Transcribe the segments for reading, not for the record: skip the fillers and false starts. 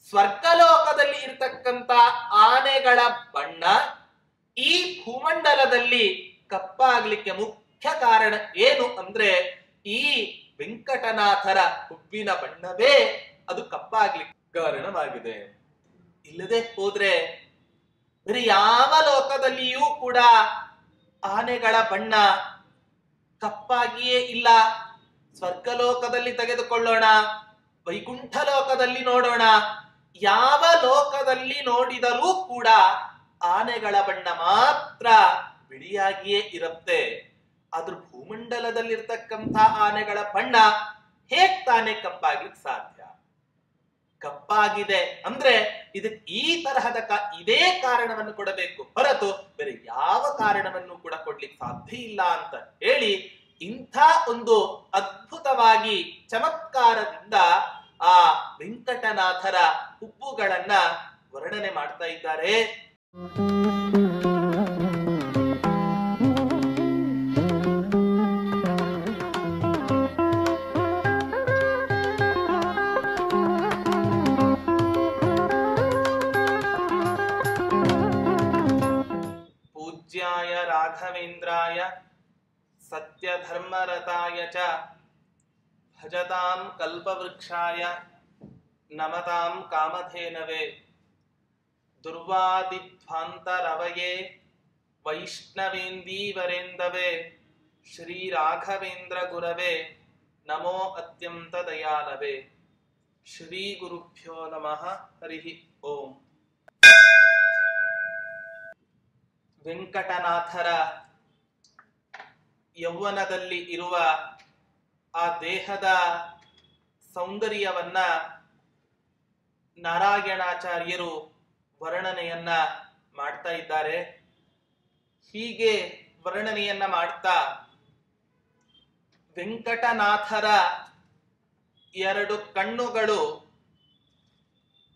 ಸ್ವರ್ಗಲೋಕದಲ್ಲಿ ಇರ್ತಕ್ಕಂತ ಆನೆಗಳ ಬಣ್ಣ ಈ ಭೂಮಂಡಲದಲ್ಲಿ ಕಪ್ಪಾಗ್ಲಿಕ್ಕೆ ಮುಖ್ಯ ಕಾರಣ ಏನು ಅಂದ್ರೆ ಈ ವೆಂಕಟನಾಥರ ಹುಬ್ಬಿನ ಬಣ್ಣವೇ ಅದು ಕಪ್ಪಾಗ್ಲಿಕ್ಕೆ ಕಾರಣವಾಗಿದೆ. ಇಲ್ಲದೆ ಹೋದ್ರೆ ಬೇರೆ ಯಾವ ಲೋಕದಲ್ಲಿಯೂ ಕೂಡ ಆನೆಗಳ ಬಣ್ಣ ಕಪ್ಪಾಗಿಯೇ ಇಲ್ಲ. ಸ್ವರ್ಗಲೋಕದಲ್ಲಿ ತೆಗೆದುಕೊಳ್ಳೋಣ, ವೈಕುಂಠ ಲೋಕದಲ್ಲಿ ನೋಡೋಣ, ಯಾವ ಲೋಕದಲ್ಲಿ ನೋಡಿದರೂ ಕೂಡ ಆನೆಗಳ ಬಣ್ಣ ಮಾತ್ರ ಬಿಳಿಯಾಗಿಯೇ ಇರುತ್ತೆ. ಆದ್ರೂ ಭೂಮಂಡಲದಲ್ಲಿರ್ತಕ್ಕಂಥ ಆನೆಗಳ ಬಣ್ಣ ಹೇಗ್ ತಾನೇ ಕಪ್ಪಾಗ್ಲಿಕ್ಕೆ ಸಾಧ್ಯ? ಕಪ್ಪಾಗಿದೆ ಅಂದ್ರೆ ಇದಕ್ಕೆ ಈ ತರಹದ ಇದೇ ಕಾರಣವನ್ನು ಕೊಡಬೇಕು ಹೊರತು ಬೇರೆ ಯಾವ ಕಾರಣವನ್ನು ಕೂಡ ಕೊಡ್ಲಿಕ್ಕೆ ಸಾಧ್ಯ ಇಲ್ಲ ಅಂತ ಹೇಳಿ ಇಂಥ ಒಂದು ಅದ್ಭುತವಾಗಿ ಚಮತ್ಕಾರದಿಂದ ಆ ವೆಂಕಟನಾಥರ ಹುಬ್ಬುಗಳನ್ನ ವರ್ಣನೆ ಮಾಡ್ತಾ ಇದ್ದಾರೆ. ಪೂಜ್ಯಾಯ ರಾಘವೇಂದ್ರಾಯ ಸತ್ಯಧರ್ಮರತಾಯ ಚ ಭಜತಾಂ ಕಲ್ಪವೃಕ್ಷಾಯ ನಮತಾಂ ಕಾಮಧೇನವೇ ದುರ್ವಾದಿಧ್ವಾಂತರವಯೇ ವೈಷ್ಣವೇಂದೀವರೇಂದವೇ ಶ್ರೀ ರಾಘವೇಂದ್ರ ಗುರವೇ ನಮೋ ಅತ್ಯಂತ ದಯಾಲವೇ. ಶ್ರೀ ಗುರುಭ್ಯೋ ನಮಃ. ಹರಿ ಓಂ. ವೆಂಕಟನಾಥರ ಯೌವನದಲ್ಲಿ ಇರುವ ಆ ದೇಹದ ಸೌಂದರ್ಯವನ್ನ ನಾರಾಯಣಾಚಾರ್ಯರು ವರ್ಣನೆಯನ್ನ ಮಾಡ್ತಾ ಇದ್ದಾರೆ. ಹೀಗೆ ವರ್ಣನೆಯನ್ನ ಮಾಡ್ತಾ ವೆಂಕಟನಾಥರ ಎರಡು ಕಣ್ಣುಗಳು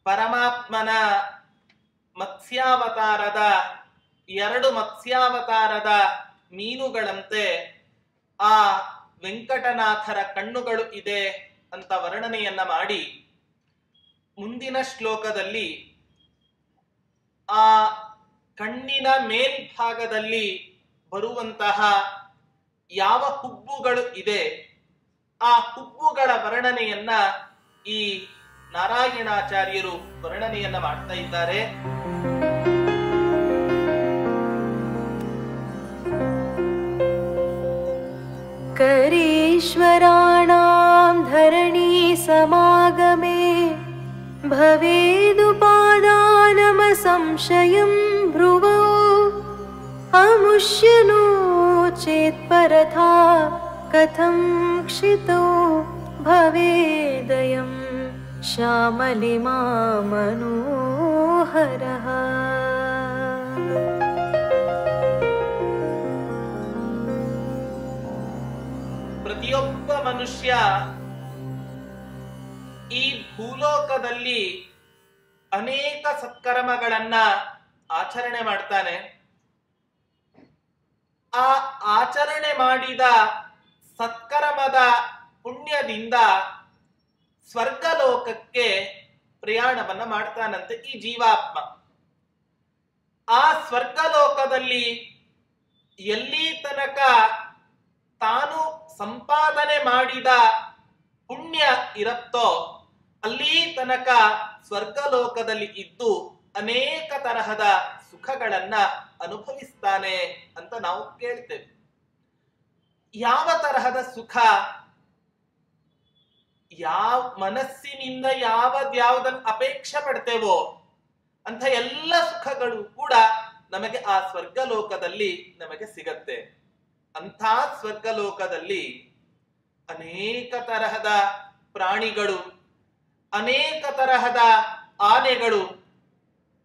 ಪರಮಾತ್ಮನ ಮತ್ಸ್ಯಾವತಾರದ ಎರಡು ಮತ್ಸ್ಯಾವತಾರದ ಮೀನುಗಳಂತೆ ಆ ವೆಂಕಟನಾಥರ ಕಣ್ಣುಗಳು ಇದೆ ಅಂತ ವರ್ಣನೆಯನ್ನ ಮಾಡಿ ಮುಂದಿನ ಶ್ಲೋಕದಲ್ಲಿ ಆ ಕಣ್ಣಿನ ಮೇಲ್ಭಾಗದಲ್ಲಿ ಬರುವಂತಹ ಯಾವ ಹುಬ್ಬುಗಳು ಇದೆ ಆ ಹುಬ್ಬುಗಳ ವರ್ಣನೆಯನ್ನ ಈ ನಾರಾಯಣಾಚಾರ್ಯರು ವರ್ಣನೆಯನ್ನ ಮಾಡ್ತಾ ಇದ್ದಾರೆ. ಕರೀಶ್ವರಾಣಾಂ ಧರಣಿ ಸಮಾಗಮೇ ಭವೇದುಪಾದಾನಮ ಸಂಶಯಂ ಭ್ರುವೋ ಅಮುಷ್ಯನೋ ಚೇತ್ಪರಥಾ ಕಥಂ ಕ್ಷಿತೋ ಭವೇದಯಂ ಶ್ಯಾಮಲಿಮಾ ಮನೋಹರಃ. ಪ್ರತಿಯೊಬ್ಬ ಮನುಷ್ಯ ಈ ಭೂಲೋಕದಲ್ಲಿ ಅನೇಕ ಸತ್ಕರ್ಮಗಳನ್ನ ಆಚರಣೆ ಮಾಡ್ತಾನೆ. ಆ ಆಚರಣೆ ಮಾಡಿದ ಸತ್ಕರ್ಮದ ಪುಣ್ಯದಿಂದ ಸ್ವರ್ಗಲೋಕಕ್ಕೆ ಪ್ರಯಾಣವನ್ನ ಮಾಡ್ತಾನಂತೆ ಈ ಜೀವಾತ್ಮ. ಆ ಸ್ವರ್ಗಲೋಕದಲ್ಲಿ ಎಲ್ಲಿ ತನಕ ತಾನು ಸಂಪಾದನೆ ಮಾಡಿದ ಪುಣ್ಯ ಇರುತ್ತೋ ಅಲ್ಲಿ ತನಕ ಸ್ವರ್ಗಲೋಕದಲ್ಲಿ ಇದ್ದು ಅನೇಕ ತರಹದ ಸುಖಗಳನ್ನ ಅನುಭವಿಸ್ತಾನೆ ಅಂತ ನಾವು ಕೇಳ್ತೇವೆ. ಯಾವ ತರಹದ ಸುಖ? ಯಾವ ಮನಸ್ಸಿನಿಂದ ಯಾವ್ದನ್ನ ಅಪೇಕ್ಷೆ ಪಡ್ತೇವೋ ಅಂತ ಎಲ್ಲ ಸುಖಗಳು ಕೂಡ ನಮಗೆ ಆ ಸ್ವರ್ಗಲೋಕದಲ್ಲಿ ನಮಗೆ ಸಿಗತ್ತೆ. ಅಂಥ ಸ್ವರ್ಗಲೋಕದಲ್ಲಿ ಅನೇಕ ತರಹದ ಪ್ರಾಣಿಗಳು, ಅನೇಕ ತರಹದ ಆನೆಗಳು,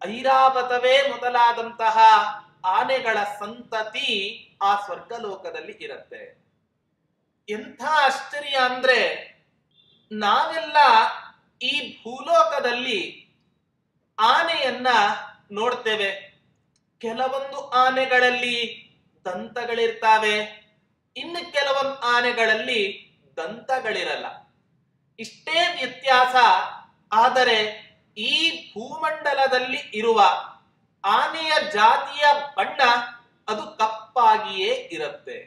ಐರಾವತವೇ ಮೊದಲಾದಂತಹ ಆನೆಗಳ ಸಂತತಿ ಆ ಸ್ವರ್ಗಲೋಕದಲ್ಲಿ ಇರುತ್ತೆ. ಎಂಥ ಆಶ್ಚರ್ಯ ಅಂದ್ರೆ ನಾವೆಲ್ಲ ಈ ಭೂಲೋಕದಲ್ಲಿ ಆನೆಯನ್ನ ನೋಡ್ತೇವೆ. ಕೆಲವೊಂದು ಆನೆಗಳಲ್ಲಿ ದಂತಗಳಿರ್ತಾವೆ, ಇನ್ನು ಕೆಲವೊಂದು ಆನೆಗಳಲ್ಲಿ ದಂತಗಳಿರಲ್ಲ. ಇಷ್ಟೇ ವ್ಯತ್ಯಾಸ. ಆದರೆ ಈ ಭೂಮಂಡಲದಲ್ಲಿ ಇರುವ ಆನೆಯ ಜಾತಿಯ ಬಣ್ಣ ಅದು ಕಪ್ಪಾಗಿಯೇ ಇರುತ್ತೆ.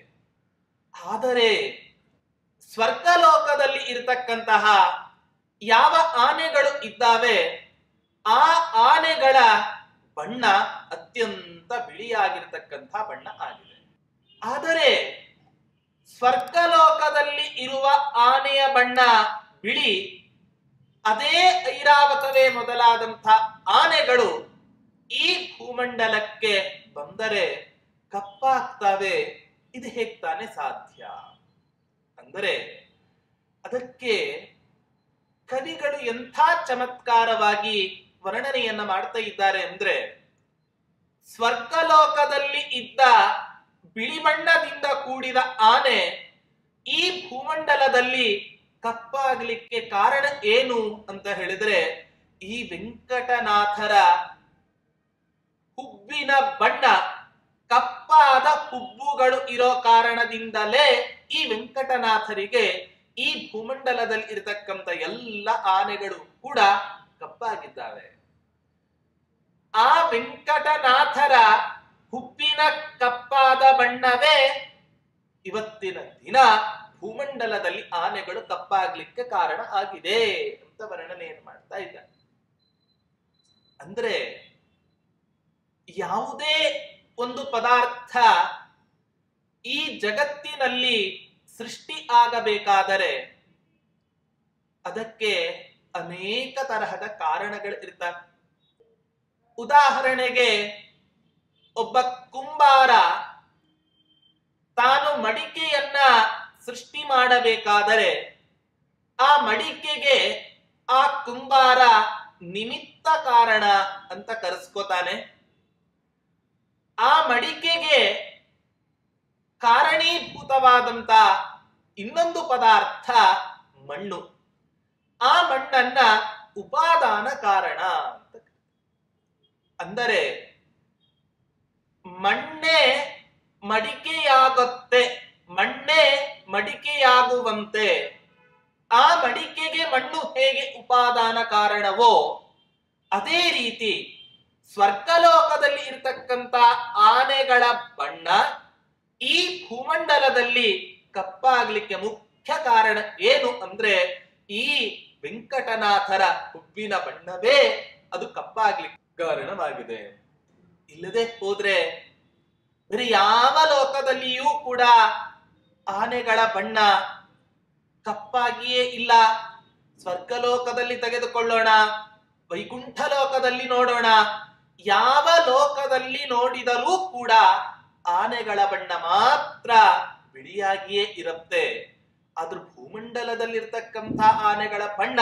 ಆದರೆ ಸ್ವರ್ಗಲೋಕದಲ್ಲಿ ಇರತಕ್ಕಂತಹ ಯಾವ ಆನೆಗಳು ಇದ್ದಾವೆ ಆ ಆನೆಗಳ ಬಣ್ಣ ಅತ್ಯಂತ ಬಿಳಿಯಾಗಿರ್ತಕ್ಕಂಥ ಬಣ್ಣ ಆಗಿದೆ. ಆದರೆ ಸ್ವರ್ಗಲೋಕದಲ್ಲಿ ಇರುವ ಆನೆಯ ಬಣ್ಣ ಬಿಳಿ, ಅದೇ ಐರಾವತವೇ ಮೊದಲಾದಂಥ ಆನೆಗಳು ಈ ಭೂಮಂಡಲಕ್ಕೆ ಬಂದರೆ ಕಪ್ಪಾಗ್ತವೆ. ಇದು ಹೇಗೆ ತಾನೇ ಸಾಧ್ಯ ಅಂದರೆ ಅದಕ್ಕೆ ಕವಿಗಳು ಎಂಥ ಚಮತ್ಕಾರವಾಗಿ ವರ್ಣನೆಯನ್ನ ಮಾಡ್ತಾ ಇದ್ದಾರೆ ಅಂದ್ರೆ, ಸ್ವರ್ಗಲೋಕದಲ್ಲಿ ಇದ್ದ ಬಿಳಿ ಬಣ್ಣದಿಂದ ಕೂಡಿದ ಆನೆ ಈ ಭೂಮಂಡಲದಲ್ಲಿ ಕಪ್ಪಾಗ್ಲಿಕ್ಕೆ ಕಾರಣ ಏನು ಅಂತ ಹೇಳಿದ್ರೆ, ಈ ವೆಂಕಟನಾಥರ ಹುಬ್ಬಿನ ಬಣ್ಣ, ಕಪ್ಪಾದ ಹುಬ್ಬುಗಳು ಇರೋ ಕಾರಣದಿಂದಲೇ ಈ ವೆಂಕಟನಾಥರಿಗೆ ಈ ಭೂಮಂಡಲದಲ್ಲಿ ಇರತಕ್ಕಂಥ ಎಲ್ಲ ಆನೆಗಳು ಕೂಡ ಕಪ್ಪಾಗಿದ್ದಾವೆ. ಆ ವೆಂಕಟನಾಥರ ಹುಬ್ಬಿನ ಕಪ್ಪಾದ ಬಣ್ಣವೇ ಇವತ್ತಿನ ದಿನ ಭೂಮಂಡಲದಲ್ಲಿ ಆನೆಗಳು ಕಪ್ಪಾಗ್ಲಿಕ್ಕೆ ಕಾರಣ ಆಗಿದೆ ಅಂತ ವರ್ಣನೆಯನ್ನು ಮಾಡ್ತಾ ಇದ್ದಾರೆ. ಅಂದ್ರೆ ಯಾವುದೇ ಒಂದು ಪದಾರ್ಥ ಈ ಜಗತ್ತಿನಲ್ಲಿ ಸೃಷ್ಟಿ ಆಗಬೇಕಾದರೆ ಅದಕ್ಕೆ ಅನೇಕ ತರಹದ ಕಾರಣಗಳು ಇರ್ತವೆ. ಉದಾಹರಣೆಗೆ ಒಬ್ಬ ಕುಂಬಾರ ತಾನು ಮಡಿಕೆಯನ್ನ ಸೃಷ್ಟಿ ಮಾಡಬೇಕಾದರೆ ಆ ಮಡಿಕೆಗೆ ಆ ಕುಂಬಾರ ನಿಮಿತ್ತ ಕಾರಣ ಅಂತ ಕರೆಸ್ಕೋತಾನೆ. ಆ ಮಡಿಕೆಗೆ ಕಾರಣೀಭೂತವಾದಂತ ಇನ್ನೊಂದು ಪದಾರ್ಥ ಮಣ್ಣು. ಆ ಮಣ್ಣನ್ನ ಉಪಾದಾನ ಕಾರಣ ಅಂತ. ಅಂದರೆ ಮಣ್ಣೇ ಮಡಿಕೆಯಾಗುತ್ತೆ, ಮಣ್ಣೇ ಮಡಿಕೆಯಾಗುವಂತೆ ಆ ಮಡಿಕೆಗೆ ಮಣ್ಣು ಹೇಗೆ ಉಪಾದಾನ ಕಾರಣವೋ ಅದೇ ರೀತಿ ಸ್ವರ್ಗಲೋಕದಲ್ಲಿ ಇರತಕ್ಕಂತ ಆನೆಗಳ ಬಣ್ಣ ಈ ಭೂಮಂಡಲದಲ್ಲಿ ಕಪ್ಪಾಗ್ಲಿಕ್ಕೆ ಮುಖ್ಯ ಕಾರಣ ಏನು ಅಂದ್ರೆ ಈ ವೆಂಕಟನಾಥರ ಹುಬ್ಬಿನ ಬಣ್ಣವೇ ಅದು ಕಪ್ಪಾಗ್ಲಿಕ್ಕೆ ಕಾರಣವಾಗಿದೆ. ಇಲ್ಲದೆ ಹೋದ್ರೆ ಬೇರೆ ಯಾವ ಲೋಕದಲ್ಲಿಯೂ ಕೂಡ ಆನೆಗಳ ಬಣ್ಣ ಕಪ್ಪಾಗಿಯೇ ಇಲ್ಲ. ಸ್ವರ್ಗಲೋಕದಲ್ಲಿ ತೆಗೆದುಕೊಳ್ಳೋಣ, ವೈಕುಂಠ ಲೋಕದಲ್ಲಿ ನೋಡೋಣ, ಯಾವ ಲೋಕದಲ್ಲಿ ನೋಡಿದರೂ ಕೂಡ ಆನೆಗಳ ಬಣ್ಣ ಮಾತ್ರ ಬಿಳಿಯಾಗಿಯೇ ಇರುತ್ತೆ. ಆದ್ರೂ ಭೂಮಂಡಲದಲ್ಲಿರ್ತಕ್ಕಂಥ ಆನೆಗಳ ಬಣ್ಣ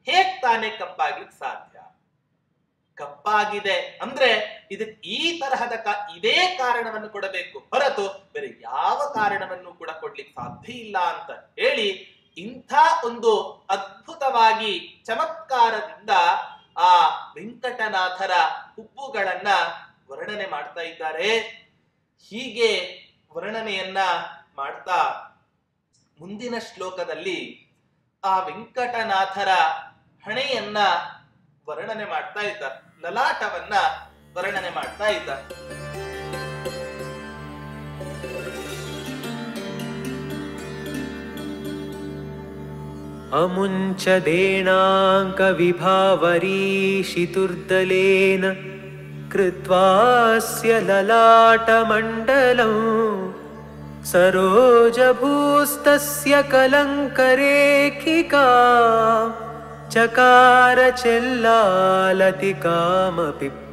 ಹೇಗ್ ತಾನೇ ಕಪ್ಪಾಗ್ಲಿಕ್ಕೆ ಸಾಧ್ಯ? ಕಪ್ಪಾಗಿದೆ ಅಂದ್ರೆ ಇದಕ್ಕೆ ಈ ತರಹದ ಇದೇ ಕಾರಣವನ್ನು ಕೊಡಬೇಕು ಹೊರತು ಬೇರೆ ಯಾವ ಕಾರಣವನ್ನು ಕೂಡ ಕೊಡ್ಲಿಕ್ಕೆ ಸಾಧ್ಯ ಇಲ್ಲ ಅಂತ ಹೇಳಿ ಇಂಥ ಒಂದು ಅದ್ಭುತವಾಗಿ ಚಮತ್ಕಾರದಿಂದ ಆ ವೆಂಕಟನಾಥರ ಹುಬ್ಬುಗಳನ್ನ ವರ್ಣನೆ ಮಾಡ್ತಾ ಇದ್ದಾರೆ. ಹೀಗೆ ವರ್ಣನೆಯನ್ನ ಮಾಡ್ತಾ ಮುಂದಿನ ಶ್ಲೋಕದಲ್ಲಿ ಆ ವೆಂಕಟನಾಥರ ಹಣೆಯನ್ನ ವರ್ಣನೆ ಮಾಡ್ತಾ ಇದ್ದಾರೆ, ಲಲಾಟವನ್ನ ವರ್ಣನೆ ಮಾಡ್ತಾ ಇದ್ದಾರೆ. ಅಮುಂಚದೇಣಾಂಕ ವಿಭಾವರೀಷಿತುರ್ದಲೇನ ಕೃತ್ವಾಸ್ಯ ಲಲಾಟಮಂಡಲಂ ಸರೋಜಭೂಸ್ತಸ್ಯ ಕಲಂಕರೇಖಿಕಾ ಚಕಾರ ಚೆಲ್ಲಾಲತಿಕಾಮಪಿ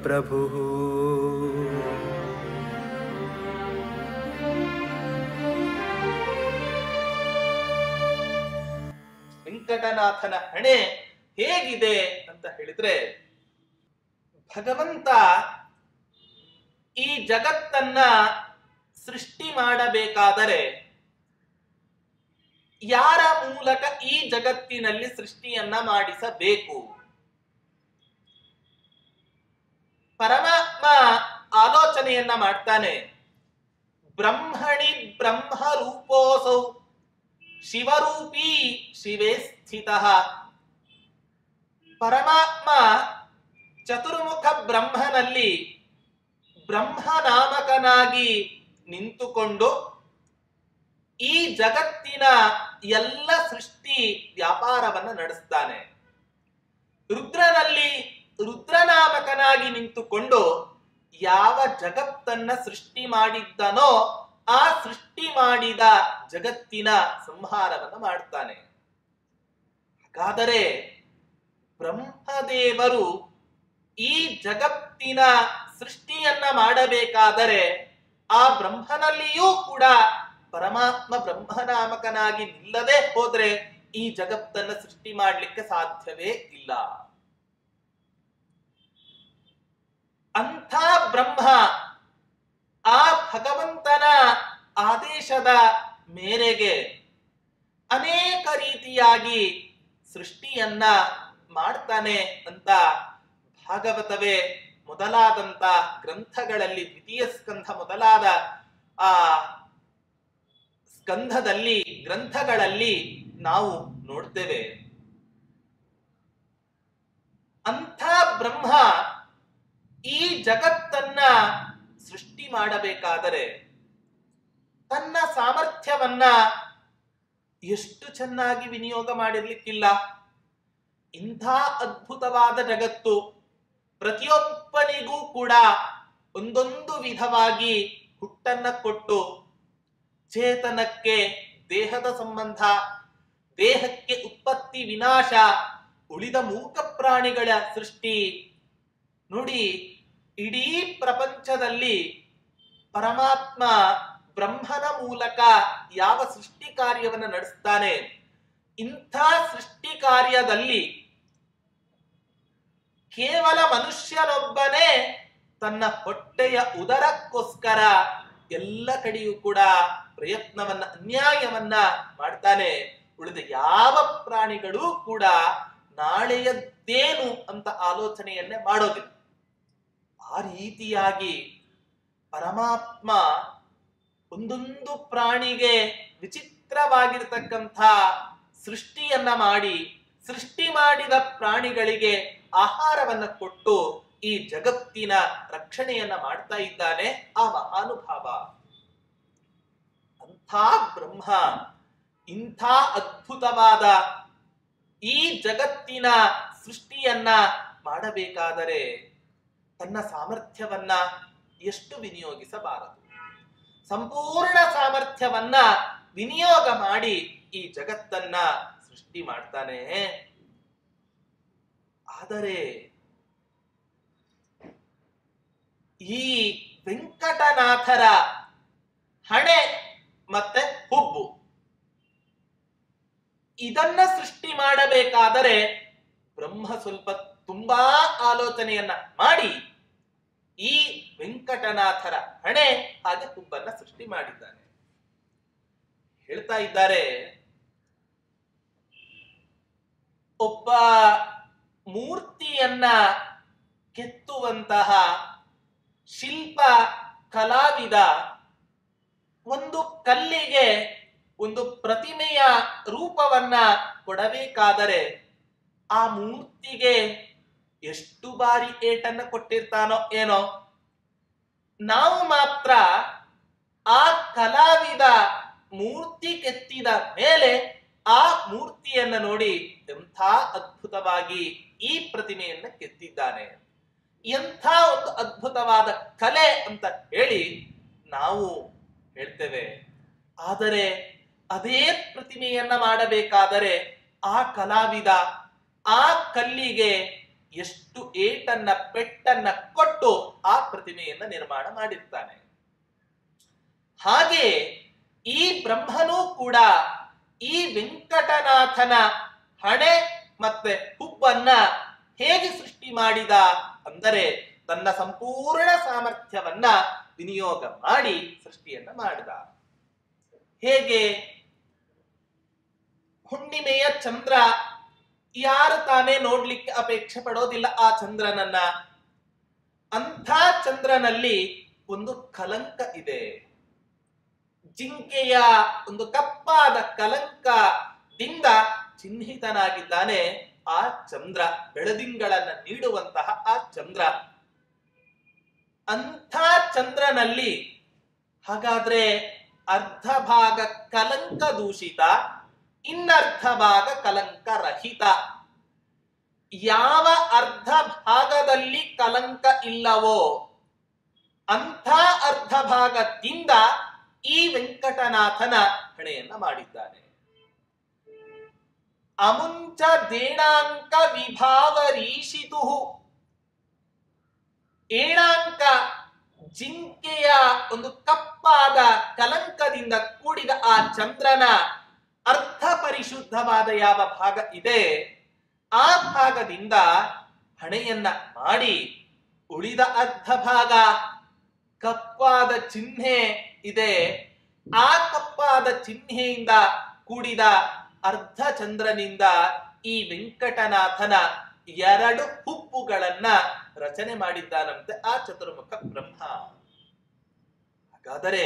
ಪ್ರಭುಃ. ವೆಂಕಟನಾಥನ ಹಣೆ ಹೇಗಿದೆ ಅಂತ ಹೇಳಿದ್ರೆ, ಭಗವಂತ ಈ ಜಗತ್ತನ್ನ ಸೃಷ್ಟಿ ಮಾಡಬೇಕಾದರೆ ಯಾರ ಮೂಲಕ ಈ ಜಗತ್ತಿನಲ್ಲಿ ಸೃಷ್ಟಿಯನ್ನ ಮಾಡಿಸಬೇಕು? ಪರಮಾತ್ಮ ಆಲೋಚನೆಯನ್ನ ಮಾಡ್ತಾನೆ. ಬ್ರಹ್ಮಣಿ ಬ್ರಹ್ಮ ರೂಪೋಸೌ ಶಿವರೂಪಿ ಶಿವೇ ಸ್ಥಿತಃ ಪರಮಾತ್ಮ ಚತುರ್ಮುಖ ಬ್ರಹ್ಮನಲ್ಲಿ ಬ್ರಹ್ಮನಾಮಕನಾಗಿ ನಿಂತುಕೊಂಡು ಈ ಜಗತ್ತಿನ ಎಲ್ಲ ಸೃಷ್ಟಿ ವ್ಯಾಪಾರವನ್ನು ನಡೆಸ್ತಾನೆ. ರುದ್ರನಲ್ಲಿ ರುದ್ರನಾಮಕನಾಗಿ ನಿಂತುಕೊಂಡು ಯಾವ ಜಗತ್ತನ್ನ ಸೃಷ್ಟಿ ಮಾಡಿದ್ದನೋ ಆ ಸೃಷ್ಟಿ ಮಾಡಿದ ಜಗತ್ತಿನ ಸಂಹಾರವನ್ನು ಮಾಡ್ತಾನೆ. ಹಾಗಾದರೆ ಬ್ರಹ್ಮದೇವರು ಈ ಜಗತ್ತಿನ ಸೃಷ್ಟಿಯನ್ನ ಮಾಡಬೇಕಾದರೆ ಆ ಬ್ರಹ್ಮನಲ್ಲಿಯೂ ಕೂಡ ಪರಮಾತ್ಮ ಬ್ರಹ್ಮನಾಮಕನಾಗಿ ನಿಲ್ಲದೆ ಹೋದ್ರೆ ಈ ಜಗತ್ತನ್ನ ಸೃಷ್ಟಿ ಮಾಡಲಿಕ್ಕೆ ಸಾಧ್ಯವೇ ಇಲ್ಲ. ಅಂಥ ಬ್ರಹ್ಮ ಆ ಭಗವಂತನ ಆದೇಶದ ಮೇರೆಗೆ ಅನೇಕ ರೀತಿಯಾಗಿ ಸೃಷ್ಟಿಯನ್ನ ಮಾಡ್ತಾನೆ ಅಂತ ಭಾಗವತವೇ ಮೊದಲಾದಂತ ಗ್ರಂಥಗಳಲ್ಲಿ ದ್ವಿತೀಯ ಸ್ಕಂಧ ಮೊದಲಾದ ಆ ಸ್ಕಂಧದಲ್ಲಿ ಗ್ರಂಥಗಳಲ್ಲಿ ನಾವು ನೋಡ್ತೇವೆ. ಅಂಥ ಬ್ರಹ್ಮ ಈ ಜಗತ್ತನ್ನ ಸೃಷ್ಟಿ ಮಾಡಬೇಕಾದರೆ ತನ್ನ ಸಾಮರ್ಥ್ಯವನ್ನ ಎಷ್ಟು ಚೆನ್ನಾಗಿ ವಿನಿಯೋಗ ಮಾಡಿರ್ಲಿಕ್ಕಿಲ್ಲ. ಇಂಥ ಅದ್ಭುತವಾದ ಜಗತ್ತು ಪ್ರತಿಯೊಬ್ಬನಿಗೂ ಕೂಡ ಒಂದೊಂದು ವಿಧವಾಗಿ ಹುಟ್ಟನ್ನ ಕೊಟ್ಟು ಚೇತನಕ್ಕೆ ದೇಹದ ಸಂಬಂಧ, ದೇಹಕ್ಕೆ ಉತ್ಪತ್ತಿ ವಿನಾಶ, ಉಳಿದ ಮೂಕ ಪ್ರಾಣಿಗಳ ಸೃಷ್ಟಿ ನೋಡಿ. ಇಡೀ ಪ್ರಪಂಚದಲ್ಲಿ ಪರಮಾತ್ಮ ಬ್ರಹ್ಮನ ಮೂಲಕ ಯಾವ ಸೃಷ್ಟಿ ಕಾರ್ಯವನ್ನು ನಡೆಸ್ತಾನೆ, ಇಂಥ ಸೃಷ್ಟಿ ಕಾರ್ಯದಲ್ಲಿ ಕೇವಲ ಮನುಷ್ಯನೊಬ್ಬನೇ ತನ್ನ ಹೊಟ್ಟೆಯ ಉದರಕ್ಕೋಸ್ಕರ ಎಲ್ಲ ಕಡೆಯೂ ಕೂಡ ಪ್ರಯತ್ನವನ್ನ ಅನ್ಯಾಯವನ್ನ ಮಾಡ್ತಾನೆ. ಉಳಿದ ಯಾವ ಪ್ರಾಣಿಗಳೂ ಕೂಡ ನಾಳೆಯದ್ದೇನು ಅಂತ ಆಲೋಚನೆಯನ್ನೇ ಮಾಡೋದಿಲ್ಲ. ಆ ರೀತಿಯಾಗಿ ಪರಮಾತ್ಮ ಒಂದೊಂದು ಪ್ರಾಣಿಗೆ ವಿಚಿತ್ರವಾಗಿರ್ತಕ್ಕಂಥ ಸೃಷ್ಟಿಯನ್ನ ಮಾಡಿ, ಸೃಷ್ಟಿ ಮಾಡಿದ ಪ್ರಾಣಿಗಳಿಗೆ ಆಹಾರವನ್ನ ಕೊಟ್ಟು ಈ ಜಗತ್ತಿನ ರಕ್ಷಣೆಯನ್ನ ಮಾಡ್ತಾ ಇದ್ದಾನೆ ಆ ಮಹಾನುಭಾವ. ಅಂಥ ಬ್ರಹ್ಮ ಇಂಥ ಅದ್ಭುತವಾದ ಈ ಜಗತ್ತಿನ ಸೃಷ್ಟಿಯನ್ನ ಮಾಡಬೇಕಾದರೆ ತನ್ನ ಸಾಮರ್ಥ್ಯವನ್ನ ಎಷ್ಟು ವಿನಿಯೋಗಿಸಬಾರದು. ಸಂಪೂರ್ಣ ಸಾಮರ್ಥ್ಯವನ್ನ ವಿನಿಯೋಗ ಮಾಡಿ ಈ ಜಗತ್ತನ್ನ ಸೃಷ್ಟಿ ಮಾಡ್ತಾನೆ. ಆದರೆ ಈ ವೆಂಕಟನಾಥರ ಹಣೆ ಮತ್ತೆ ಹುಬ್ಬು ಇದನ್ನ ಸೃಷ್ಟಿ ಮಾಡಬೇಕಾದರೆ ಬ್ರಹ್ಮ ಸ್ವಲ್ಪ ತುಂಬಾ ಆಲೋಚನೆಯನ್ನ ಮಾಡಿ ಈ ವೆಂಕಟನಾಥರ ಹಣೆ ಹಾಗೆ ಹುಬ್ಬನ್ನ ಸೃಷ್ಟಿ ಮಾಡಿದ್ದಾನೆ. ಹೇಳ್ತಾ ಇದ್ದಾರೆ, ಒಬ್ಬ ಮೂರ್ತಿಯನ್ನ ಕೆತ್ತುವಂತಹ ಶಿಲ್ಪ ಕಲಾವಿದ ಒಂದು ಕಲ್ಲಿಗೆ ಒಂದು ಪ್ರತಿಮೆಯ ರೂಪವನ್ನ ಕೊಡಬೇಕಾದರೆ ಆ ಮೂರ್ತಿಗೆ ಎಷ್ಟು ಬಾರಿ ಏಟನ್ನ ಕೊಟ್ಟಿರ್ತಾನೋ ಏನೋ. ನಾವು ಮಾತ್ರ ಆ ಕಲಾವಿದ ಮೂರ್ತಿ ಕೆತ್ತಿದ ಮೇಲೆ ಆ ಮೂರ್ತಿಯನ್ನ ನೋಡಿ ಎಂಥ ಅದ್ಭುತವಾಗಿ ಈ ಪ್ರತಿಮೆಯನ್ನ ಕೆತ್ತಿದ್ದಾನೆ, ಎಂಥ ಒಂದು ಅದ್ಭುತವಾದ ಕಲೆ ಅಂತ ಹೇಳಿ ನಾವು ಹೇಳ್ತೇವೆ. ಆದರೆ ಅದೇ ಪ್ರತಿಮೆಯನ್ನ ಮಾಡಬೇಕಾದರೆ ಆ ಕಲಾವಿದ ಆ ಕಲ್ಲಿಗೆ ಎಷ್ಟು ಏಟನ್ನ ಪೆಟ್ಟನ್ನ ಕೊಟ್ಟು ಆ ಪ್ರತಿಮೆಯನ್ನ ನಿರ್ಮಾಣ ಮಾಡಿರ್ತಾನೆ. ಹಾಗೆ ಈ ಬ್ರಹ್ಮನೂ ಕೂಡ ಈ ವೆಂಕಟನಾಥನ ಹಣೆ ಮತ್ತೆ ಹುಬ್ಬನ್ನ ಹೇಗೆ ಸೃಷ್ಟಿ ಮಾಡಿದ ಅಂದರೆ ತನ್ನ ಸಂಪೂರ್ಣ ಸಾಮರ್ಥ್ಯವನ್ನ ವಿನಿಯೋಗ ಮಾಡಿ ಸೃಷ್ಟಿಯನ್ನ ಮಾಡಿದ. ಹೇಗೆ? ಹುಣ್ಣಿಮೆಯ ಚಂದ್ರ ಯಾರು ತಾನೇ ನೋಡ್ಲಿಕ್ಕೆ ಅಪೇಕ್ಷೆ ಪಡೋದಿಲ್ಲ ಆ ಚಂದ್ರನನ್ನ. ಅಂಥ ಚಂದ್ರನಲ್ಲಿ ಒಂದು ಕಲಂಕ ಇದೆ. ಜಿಂಕೆಯ ಒಂದು ಕಪ್ಪಾದ ಕಲಂಕದಿಂದ ಚಿಹ್ನಿತನಾಗಿದ್ದಾನೆ ಆ ಚಂದ್ರ, ಬೆಳದಿಂಗಳನ್ನ ನೀಡುವಂತಹ ಆ ಚಂದ್ರ. ಅಂಥ ಚಂದ್ರನಲ್ಲಿ ಹಾಗಾದ್ರೆ ಅರ್ಧ ಭಾಗ ಕಲಂಕ ದೂಷಿತ, ಇನ್ನರ್ಧ ಭಾಗ ಕಲಂಕ ರಹಿತ. ಯಾವ ಅರ್ಧ ಭಾಗದಲ್ಲಿ ಕಲಂಕ ಇಲ್ಲವೋ ಅಂಥ ಅರ್ಧ ಭಾಗದಿಂದ ಈ ವೆಂಕಟನಾಥನ ಹಣೆಯನ್ನ ಮಾಡಿದ್ದಾನೆ. ಅಮುಂಚ ದೇಣಾಂಕ ವಿಭಾವರೀಷಿತು, ಏಣಾಂಕ ಜಿಂಕೆಯ ಒಂದು ಕಪ್ಪಾದ ಕಲಂಕದಿಂದ ಕೂಡಿದ ಆ ಚಂದ್ರನ ಅರ್ಧ ಪರಿಶುದ್ಧವಾದ ಯಾವ ಭಾಗ ಇದೆ ಆ ಭಾಗದಿಂದ ಹಣೆಯನ್ನ ಮಾಡಿ, ಉಳಿದ ಅರ್ಧ ಭಾಗ ಕಪ್ಪಾದ ಚಿಹ್ನೆ ಇದೆ, ಆ ಕಪ್ಪಾದ ಚಿಹ್ನೆಯಿಂದ ಕೂಡಿದ ಅರ್ಧ ಚಂದ್ರನಿಂದ ಈ ವೆಂಕಟನಾಥನ 2 ಹುಬ್ಬುಗಳನ್ನ ರಚನೆ ಮಾಡಿದ್ದಾನಂತೆ ಆ ಚತುರ್ಮುಖ ಬ್ರಹ್ಮ. ಹಾಗಾದರೆ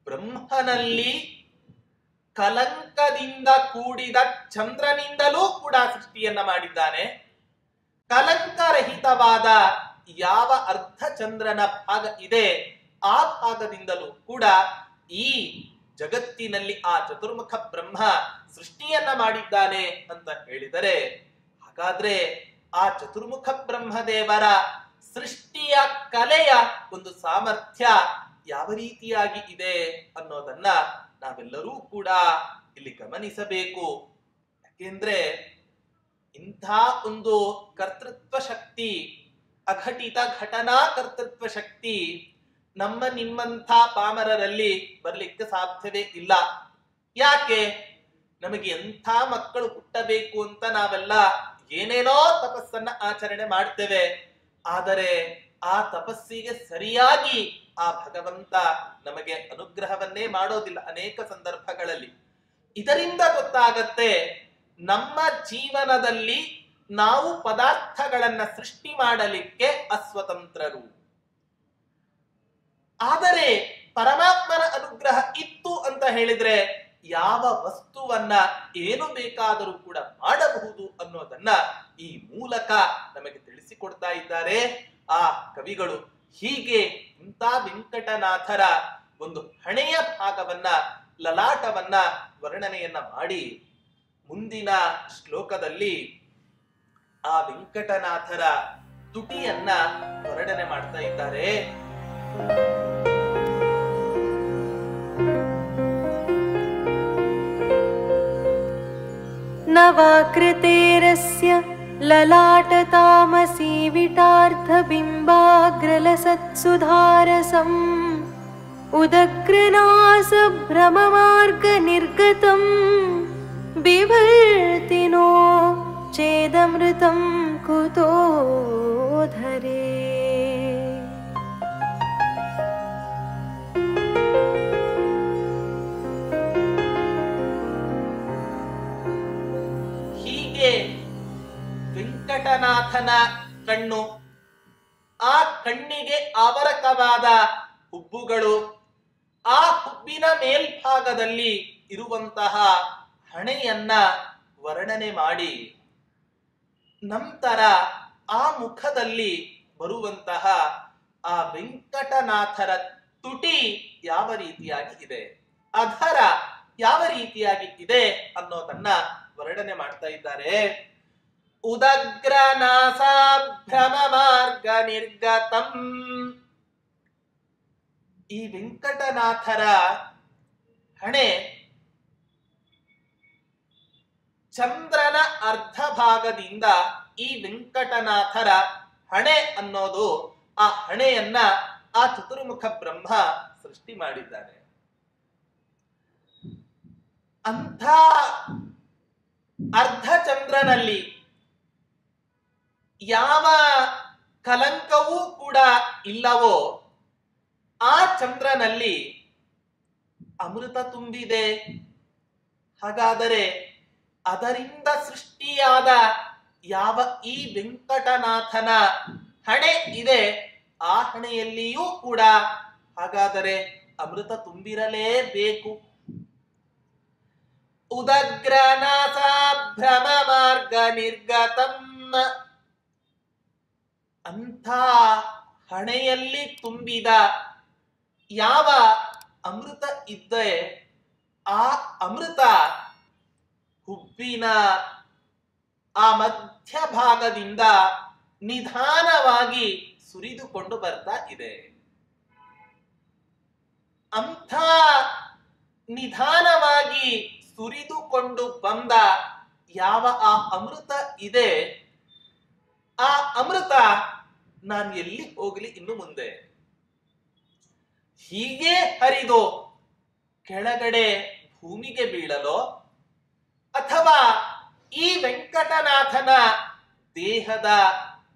ಬ್ರಹ್ಮನಲ್ಲಿ ಕಲಂಕದಿಂದ ಕೂಡಿದ ಚಂದ್ರನಿಂದಲೂ ಕೂಡ ಸೃಷ್ಟಿಯನ್ನ ಮಾಡಿದ್ದಾನೆ. ಕಲಂಕರಹಿತವಾದ ಯಾವ ಅರ್ಧ ಚಂದ್ರನ ಭಾಗ ಇದೆ ಆ ಭಾಗದಿಂದಲೂ ಕೂಡ ಈ ಜಗತ್ತಿನಲ್ಲಿ ಆ ಚತುರ್ಮುಖ ಬ್ರಹ್ಮ ಸೃಷ್ಟಿಯನ್ನ ಮಾಡಿದ್ದಾನೆ ಅಂತ ಹೇಳಿದರೆ, ಹಾಗಾದ್ರೆ ಆ ಚತುರ್ಮುಖ ಬ್ರಹ್ಮದೇವರ ಸೃಷ್ಟಿಯ ಕಲೆಯ ಒಂದು ಸಾಮರ್ಥ್ಯ ಯಾವ ರೀತಿಯಾಗಿ ಇದೆ ಅನ್ನೋದನ್ನ ನಾವೆಲ್ಲರೂ ಕೂಡ ಇಲ್ಲಿ ಗಮನಿಸಬೇಕು. ಯಾಕೆಂದ್ರೆ ಇಂಥ ಒಂದು ಕರ್ತೃತ್ವ ಶಕ್ತಿ, ಅಘಟಿತ ಘಟನಾ ಕರ್ತೃತ್ವ ಶಕ್ತಿ ನಮ್ಮ ನಿಮ್ಮಂಥ ಪಾಮರರಲ್ಲಿ ಬರ್ಲಿಕ್ಕೆ ಸಾಧ್ಯವೇ ಇಲ್ಲ. ಯಾಕೆ? ನಮಗೆ ಎಂಥ ಮಕ್ಕಳು ಹುಟ್ಟಬೇಕು ಅಂತ ನಾವೆಲ್ಲ ಏನೇನೋ ತಪಸ್ಸನ್ನ ಆಚರಣೆ ಮಾಡ್ತೇವೆ. ಆದರೆ ಆ ತಪಸ್ಸಿಗೆ ಸರಿಯಾಗಿ ಆ ಭಗವಂತ ನಮಗೆ ಅನುಗ್ರಹವನ್ನೇ ಮಾಡೋದಿಲ್ಲ ಅನೇಕ ಸಂದರ್ಭಗಳಲ್ಲಿ. ಇದರಿಂದ ಗೊತ್ತಾಗತ್ತೆ ನಮ್ಮ ಜೀವನದಲ್ಲಿ ನಾವು ಪದಾರ್ಥಗಳನ್ನ ಸೃಷ್ಟಿ ಮಾಡಲಿಕ್ಕೆ ಅಸ್ವತಂತ್ರರು. ಆದರೆ ಪರಮಾತ್ಮನ ಅನುಗ್ರಹ ಇತ್ತು ಅಂತ ಹೇಳಿದ್ರೆ ಯಾವ ವಸ್ತುವನ್ನ ಏನು ಬೇಕಾದರೂ ಕೂಡ ಮಾಡಬಹುದು ಅನ್ನೋದನ್ನ ಈ ಮೂಲಕ ನಮಗೆ ತಿಳಿಸಿಕೊಡ್ತಾ ಇದ್ದಾರೆ ಆ ಕವಿಗಳು. ಹೀಗೆ ಇಂಥ ವೆಂಕಟನಾಥರ ಒಂದು ಹಣೆಯ ಭಾಗವನ್ನ, ಲಲಾಟವನ್ನ ವರ್ಣನೆಯನ್ನ ಮಾಡಿ ಮುಂದಿನ ಶ್ಲೋಕದಲ್ಲಿ ಆ ವೆಂಕಟನಾಥರ ತುಟಿಯನ್ನ ವರ್ಣನೆ ಮಾಡ್ತಾ ಇದ್ದಾರೆ. ನವಾಕೃತೇರಸ್ಯ ಲಲಾಟತಾಮಸಿ ವಿಟಾರ್ಧಬಿಂಬಾಗ್ರಲಸತ್ಸುಧಾರಸಂ ಉದಗ್ರನಾಸಭ್ರಮಮಾರ್ಗನಿರ್ಗತಂ ಬಿಭರ್ತಿನೋ ಚೇದಮೃತಂ ಕುತೋಧರೇ. ವೆಂಕಟನಾಥನ ಕಣ್ಣು, ಆ ಕಣ್ಣಿಗೆ ಆವರಕವಾದ ಹುಬ್ಬುಗಳು, ಆ ಹುಬ್ಬಿನ ಮೇಲ್ಭಾಗದಲ್ಲಿ ಇರುವಂತಹ ಹಣೆಯನ್ನ ವರ್ಣನೆ ಮಾಡಿ ನಂತರ ಆ ಮುಖದಲ್ಲಿ ಬರುವಂತಹ ಆ ವೆಂಕಟನಾಥರ ತುಟಿ ಯಾವ ರೀತಿಯಾಗಿ ಇದೆ, ಅಧರ ಯಾವ ರೀತಿಯಾಗಿ ಇದೆ ಅನ್ನೋದನ್ನ ವರ್ಣನೆ ಮಾಡ್ತಾ ಇದ್ದಾರೆ. ಉದಗ್ರನಾಸಾಭ್ರಮ ಮಾರ್ಗ ನಿರ್ಗತಂ. ಈ ವೆಂಕಟನಾಥರ ಹಣೆ ಚಂದ್ರನ ಅರ್ಧ ಭಾಗದಿಂದ ಈ ವೆಂಕಟನಾಥರ ಹಣೆ ಅನ್ನೋದು, ಆ ಹಣೆಯನ್ನ ಆ ಚತುರ್ಮುಖ ಬ್ರಹ್ಮ ಸೃಷ್ಟಿ ಮಾಡಿದ್ದಾನೆ. ಅಂಥ ಅರ್ಧ ಚಂದ್ರನಲ್ಲಿ ಯಾವ ಕಲಂಕವೂ ಕೂಡ ಇಲ್ಲವೋ ಆ ಚಂದ್ರನಲ್ಲಿ ಅಮೃತ ತುಂಬಿದೆ. ಹಾಗಾದರೆ ಅದರಿಂದ ಸೃಷ್ಟಿಯಾದ ಯಾವ ಈ ವೆಂಕಟನಾಥನ ಹಣೆ ಇದೆ ಆ ಹಣೆಯಲ್ಲಿಯೂ ಕೂಡ ಹಾಗಾದರೆ ಅಮೃತ ತುಂಬಿರಲೇಬೇಕು. ಉದಗ್ರನಾಸಾಭ್ರಮ ಮಾರ್ಗ ನಿರ್ಗತಂ. ಅಂಥ ಹಣೆಯಲ್ಲಿ ತುಂಬಿದ ಯಾವ ಅಮೃತ ಇದ್ದೆ ಆ ಅಮೃತ ಹುಬ್ಬಿನ ಆ ಮಧ್ಯಭಾಗದಿಂದ ನಿಧಾನವಾಗಿ ಸುರಿದುಕೊಂಡು ಬರ್ತಾ ಇದೆ. ಅಂಥ ನಿಧಾನವಾಗಿ ಸುರಿದುಕೊಂಡು ಬಂದ ಯಾವ ಆ ಅಮೃತ ಇದೆ, ಆ ಅಮೃತ ನಾನು ಎಲ್ಲಿ ಹೋಗ್ಲಿ ಇನ್ನು ಮುಂದೆ? ಹೀಗೆ ಹರಿದು ಕೆಳಗಡೆ ಭೂಮಿಗೆ ಬೀಳಲೋ ಅಥವಾ ಈ ವೆಂಕಟನಾಥನ ದೇಹದ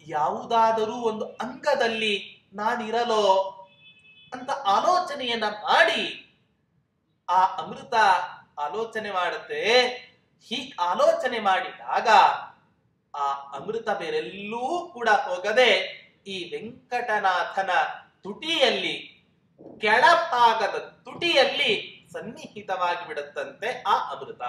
ಯಾವುದಾದರೂ ಒಂದು ಅಂಗದಲ್ಲಿ ನಾನಿರಲೋ ಅಂತ ಆಲೋಚನೆಯನ್ನ ಮಾಡಿ ಆ ಅಮೃತ ಆಲೋಚನೆ ಮಾಡುತ್ತೆ. ಹೀಗೆ ಆಲೋಚನೆ ಮಾಡಿದಾಗ ಆ ಅಮೃತ ಬೇರೆಲ್ಲೂ ಕೂಡ ಹೋಗದೆ ಈ ವೆಂಕಟನಾಥನ ತುಟಿಯಲ್ಲಿ, ಕೆಳಭಾಗದ ತುಟಿಯಲ್ಲಿ ಸನ್ನಿಹಿತವಾಗಿ ಬಿಡುತ್ತಂತೆ ಆ ಅಮೃತ.